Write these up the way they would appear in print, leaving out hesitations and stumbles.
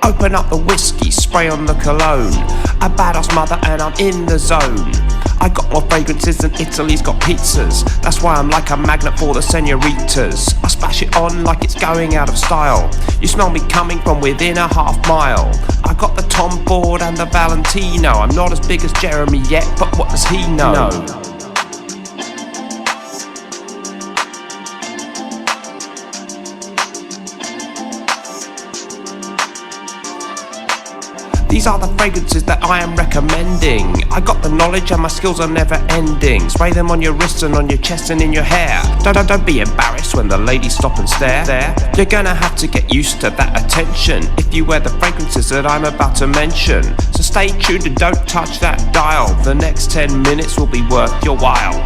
Open up the whiskey, spray on the cologne. A badass mother and I'm in the zone. I got more fragrances than Italy's got pizzas. That's why I'm like a magnet for the senoritas. I splash it on like it's going out of style. You smell me coming from within a half mile. I got the Tom Ford and the Valentino. I'm not as big as Jeremy yet, but what does he know? These are the fragrances that I am recommending. I got the knowledge and my skills are never ending. Spray them on your wrists and on your chest and in your hair. Don't be embarrassed when the ladies stop and stare. You're gonna have to get used to that attention if you wear the fragrances that I'm about to mention. So stay tuned and don't touch that dial. The next 10 minutes will be worth your while.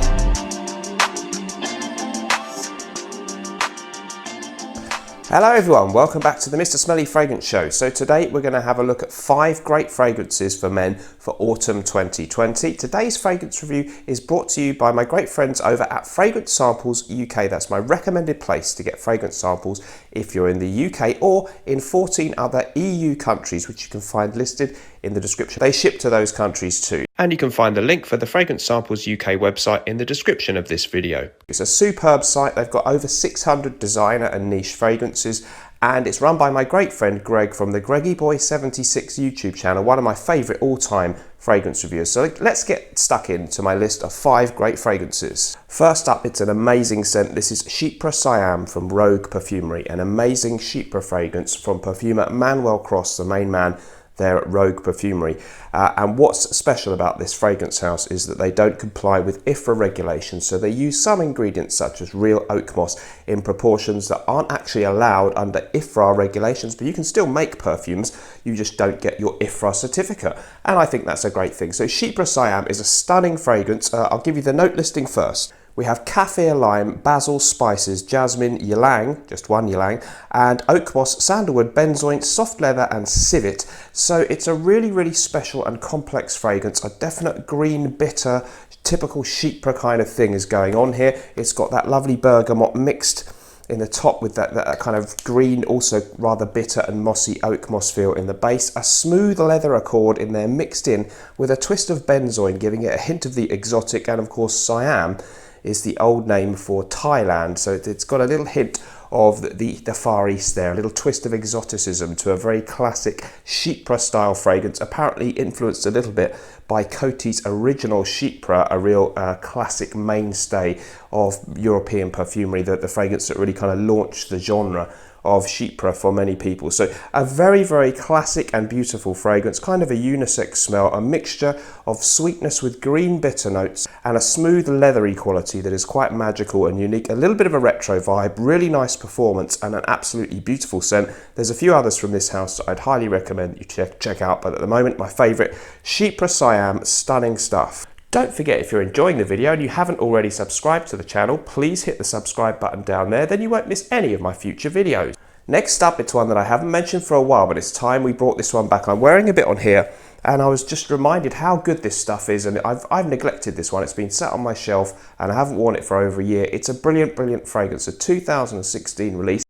Hello everyone, welcome back to the Mr. Smelly Fragrance Show. So today we're going to have a look at 5 great fragrances for men for autumn 2020. Today's fragrance review is brought to you by my great friends over at Fragrance Samples UK. That's my recommended place to get fragrance samples if you're in the UK or in 14 other EU countries, which you can find listed in the description. They ship to those countries too. And you can find the link for the Fragrance Samples UK website in the description of this video. It's a superb site. They've got over 600 designer and niche fragrances, and it's run by my great friend Greg from the Greggieboy76 YouTube channel, one of my favourite all-time fragrance reviewers. So let's get stuck into my list of 5 great fragrances. First up, it's an amazing scent. This is CHYPRE SIAM from Rogue Perfumery, an amazing CHYPRE fragrance from perfumer Manuel Cross, the main man there at Rogue Perfumery. And what's special about this fragrance house is that they don't comply with IFRA regulations, so they use some ingredients such as real oak moss in proportions that aren't actually allowed under IFRA regulations, but you can still make perfumes, you just don't get your IFRA certificate, and I think that's a great thing. So CHYPRE SIAM is a stunning fragrance. I'll give you the note listing first. We have kaffir lime, basil, spices, jasmine, ylang, just one ylang, and oak moss, sandalwood, benzoin, soft leather and civet. So it's a really, really special and complex fragrance. A definite green, bitter, typical CHYPRE kind of thing is going on here. It's got that lovely bergamot mixed in the top with that kind of green, also rather bitter and mossy oak moss feel in the base. A smooth leather accord in there mixed in with a twist of benzoin, giving it a hint of the exotic, and of course Siam is the old name for Thailand, so it's got a little hint of the Far East there, a little twist of exoticism to a very classic CHYPRE style fragrance, apparently influenced a little bit by Coty's original CHYPRE, a real classic mainstay of European perfumery, the fragrance that really kind of launched the genre of CHYPRE for many people. So a very, very classic and beautiful fragrance, kind of a unisex smell, a mixture of sweetness with green bitter notes and a smooth leathery quality that is quite magical and unique. A little bit of a retro vibe, really nice performance and an absolutely beautiful scent. There's a few others from this house that I'd highly recommend you check out, but at the moment my favourite, CHYPRE SIAM, stunning stuff. Don't forget, if you're enjoying the video and you haven't already subscribed to the channel, please hit the subscribe button down there, then you won't miss any of my future videos. Next up, it's one that I haven't mentioned for a while, but it's time we brought this one back. I'm wearing a bit on here, and I was just reminded how good this stuff is, and I've neglected this one. It's been sat on my shelf, and I haven't worn it for over a year. It's a brilliant, brilliant fragrance, a 2016 release.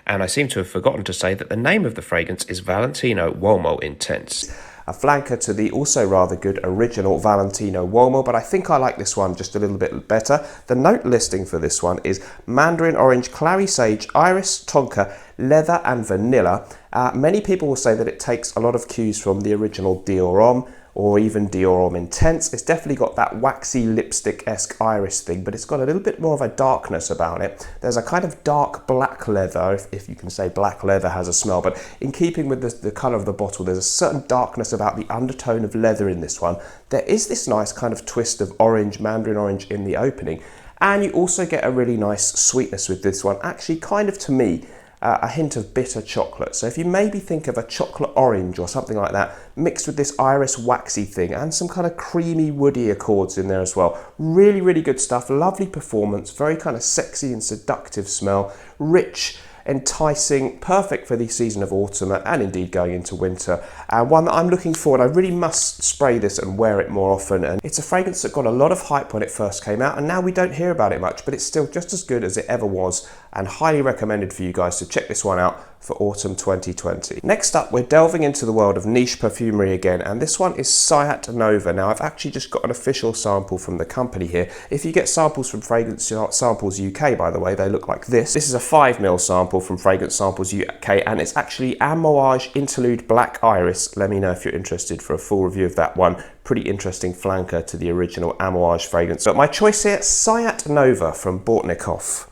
And I seem to have forgotten to say that the name of the fragrance is Valentino UOMO Intense. A flanker to the also rather good original Valentino UOMO, but I think I like this one just a little bit better. The note listing for this one is mandarin orange, clary sage, iris, tonka, leather and vanilla. Many people will say that it takes a lot of cues from the original Dior Homme or even Dior Homme Intense. It's definitely got that waxy lipstick-esque iris thing, but it's got a little bit more of a darkness about it. There's a kind of dark black leather, if you can say black leather has a smell, but in keeping with the colour of the bottle, there's a certain darkness about the undertone of leather in this one. There is this nice kind of twist of orange, mandarin orange in the opening, and you also get a really nice sweetness with this one. Actually, kind of to me, a hint of bitter chocolate. So if you maybe think of a chocolate orange or something like that, mixed with this iris waxy thing and some kind of creamy woody accords in there as well. Really, really good stuff. Lovely performance, very kind of sexy and seductive smell, rich, enticing, perfect for the season of autumn and indeed going into winter. And one that I'm looking forward, I really must spray this and wear it more often. And it's a fragrance that got a lot of hype when it first came out, and now we don't hear about it much, but it's still just as good as it ever was, and highly recommended for you guys to check this one out. for autumn 2020. Next up, we're delving into the world of niche perfumery again, and this one is SIAT Nova. Now, I've actually just got an official sample from the company here. If you get samples from Fragrance Samples UK, by the way, they look like this. This is a 5ml sample from Fragrance Samples UK, and it's actually Amouage Interlude Black Iris. Let me know if you're interested for a full review of that one. Pretty interesting flanker to the original Amouage fragrance. But my choice here, SIAT Nova from BORTNIKOFF.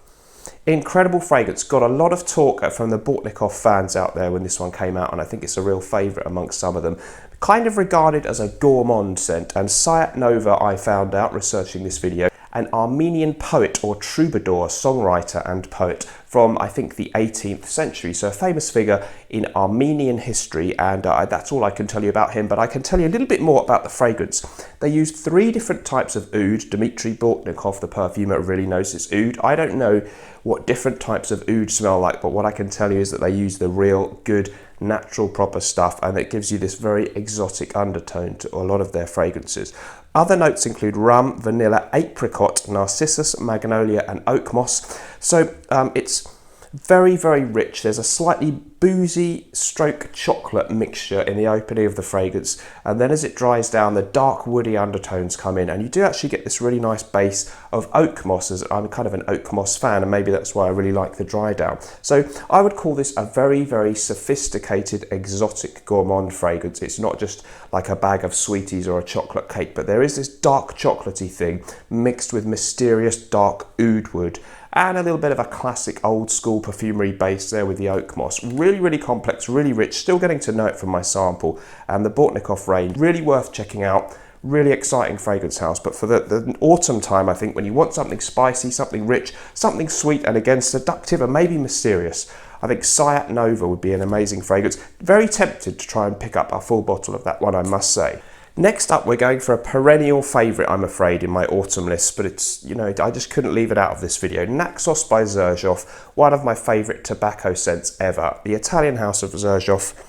Incredible fragrance, got a lot of talk from the BORTNIKOFF fans out there when this one came out, and I think it's a real favourite amongst some of them. Kind of regarded as a gourmand scent, and SIAT Nova, I found out researching this video, an Armenian poet or troubadour, songwriter and poet from, I think, the 18th century. So a famous figure in Armenian history, and that's all I can tell you about him, but I can tell you a little bit more about the fragrance. They used 3 different types of oud. Dmitry Bortnikov, the perfumer, really knows his oud. I don't know what different types of oud smell like, but what I can tell you is that they use the real good natural proper stuff, and it gives you this very exotic undertone to a lot of their fragrances. Other notes include rum, vanilla, apricot, narcissus, magnolia and oak moss. So it's very, very rich. There's a slightly boozy stroke chocolate mixture in the opening of the fragrance, and then as it dries down, the dark woody undertones come in, and you do actually get this really nice base of oak moss, as I'm kind of an oak moss fan, and maybe that's why I really like the dry down. So I would call this a very, very sophisticated exotic gourmand fragrance. It's not just like a bag of sweeties or a chocolate cake, but there is this dark chocolatey thing mixed with mysterious dark oud wood, and a little bit of a classic old school perfumery base there with the oak moss. Really, really complex, really rich, still getting to know it from my sample. And the BORTNIKOFF range, really worth checking out. Really exciting fragrance house, but for the autumn time, I think when you want something spicy, something rich, something sweet, and again seductive and maybe mysterious, I think SIAT Nova would be an amazing fragrance. Very tempted to try and pick up a full bottle of that one, I must say. Next up, we're going for a perennial favourite, I'm afraid, in my autumn list, but it's, you know, I just couldn't leave it out of this video. NAXOS by XERJOFF, one of my favourite tobacco scents ever. The Italian house of XERJOFF,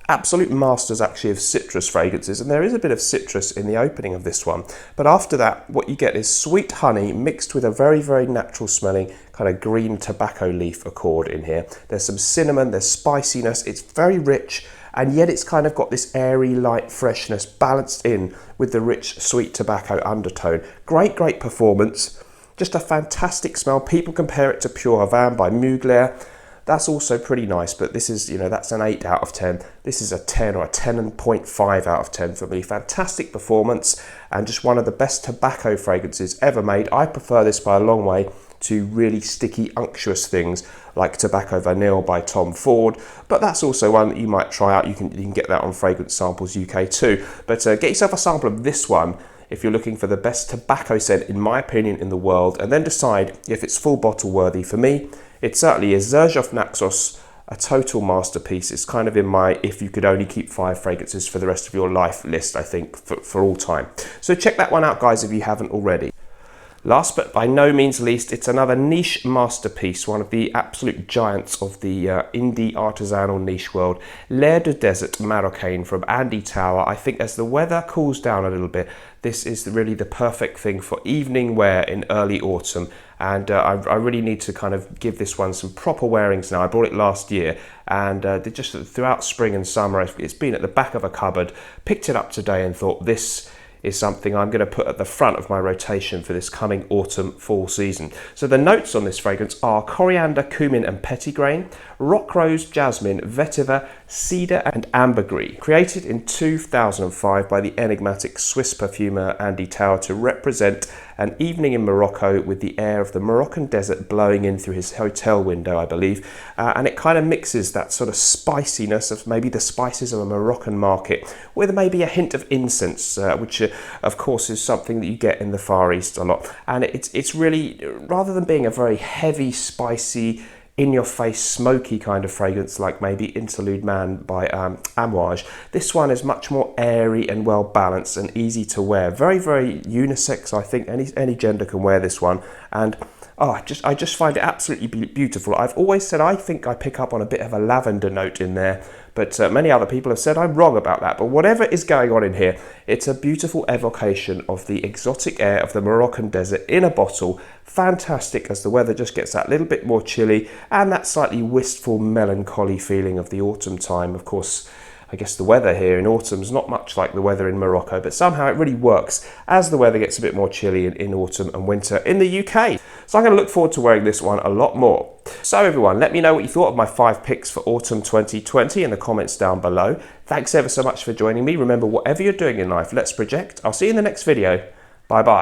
absolute masters actually of citrus fragrances, and there is a bit of citrus in the opening of this one. But after that, what you get is sweet honey mixed with a very, very natural smelling kind of green tobacco leaf accord in here. There's some cinnamon, there's spiciness, it's very rich, and yet it's kind of got this airy, light freshness balanced in with the rich, sweet tobacco undertone. Great, great performance. Just a fantastic smell. People compare it to Pure Havane by Mugler. That's also pretty nice, but this is, you know, that's an 8 out of 10. This is a 10 or a 10.5 out of 10 for me. Fantastic performance, and just one of the best tobacco fragrances ever made. I prefer this by a long way to really sticky, unctuous things like Tobacco Vanille by Tom Ford, but that's also one that you might try out. You can get that on Fragrance Samples UK too. But get yourself a sample of this one if you're looking for the best tobacco scent, in my opinion, in the world, and then decide if it's full bottle worthy. For me, it certainly is. XERJOFF NAXOS, a total masterpiece. It's kind of in my if you could only keep 5 fragrances for the rest of your life list, I think, for all time. So check that one out, guys, if you haven't already. Last but by no means least, it's another niche masterpiece, one of the absolute giants of the indie artisanal niche world, L'air du Desert MAROCAIN from Andy Tower. I think as the weather cools down a little bit, this is really the perfect thing for evening wear in early autumn, and I really need to kind of give this one some proper wearings now. I bought it last year, and just throughout spring and summer, it's been at the back of a cupboard. Picked it up today and thought, this is something I'm going to put at the front of my rotation for this coming autumn fall season. So the notes on this fragrance are coriander, cumin and petitgrain, rock rose, jasmine, vetiver, cedar and ambergris. Created in 2005 by the enigmatic Swiss perfumer Andy Tower to represent an evening in Morocco with the air of the Moroccan desert blowing in through his hotel window, I believe. And it kind of mixes that sort of spiciness of maybe the spices of a Moroccan market with maybe a hint of incense, which of course is something that you get in the Far East a lot. And it's really, rather than being a very heavy, spicy, in-your-face, smoky kind of fragrance like maybe Interlude Man by Amouage, this one is much more airy and well balanced and easy to wear. Very, very unisex, I think. Any gender can wear this one, and I just find it absolutely beautiful. I've always said I think I pick up on a bit of a lavender note in there, but many other people have said I'm wrong about that. But whatever is going on in here, it's a beautiful evocation of the exotic air of the Moroccan desert in a bottle. Fantastic as the weather just gets that little bit more chilly and that slightly wistful, melancholy feeling of the autumn time. Of course, I guess the weather here in autumn is not much like the weather in Morocco, but somehow it really works as the weather gets a bit more chilly in autumn and winter in the UK. So I'm going to look forward to wearing this one a lot more. So everyone, let me know what you thought of my 5 picks for autumn 2020 in the comments down below. Thanks ever so much for joining me. Remember, whatever you're doing in life, let's project. I'll see you in the next video. Bye bye.